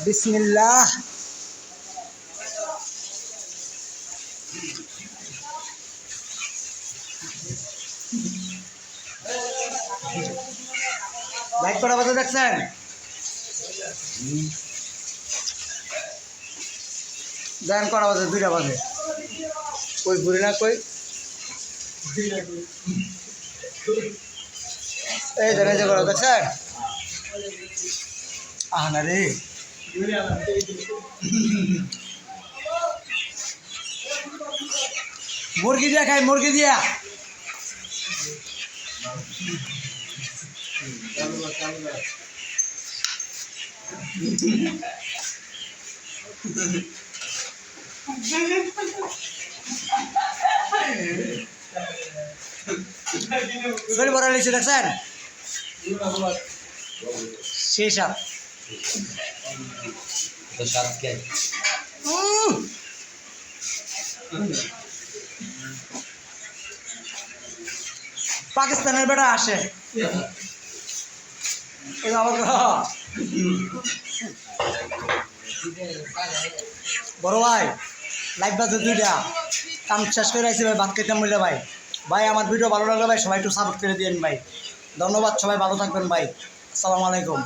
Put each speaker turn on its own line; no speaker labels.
বিসমিল্লাহ। লাইট করা বাজে দেখছেন? দেন করা বাজে 2টা বাজে। কই ঘুরে না কই এই ধরে যে করা দেখছেন? আহ না রে মুরগি দিয়া খাই, মুরগি দিয়া। শরীর ভরা লিখছে দেখছেন? সেই সাপ পাকিস্তানের বেটা আসে বড় ভাই। লাইভ বাজে 2টা, কাম শেষ করে আইসি ভাই, ভাত খেতে মিলে ভাই। ভাই আমার ভিডিও ভালো লাগলে ভাই সবাই একটু সাপোর্ট করে দিন ভাই। ধন্যবাদ, সবাই ভালো থাকবেন ভাই। আসসালামু আলাইকুম।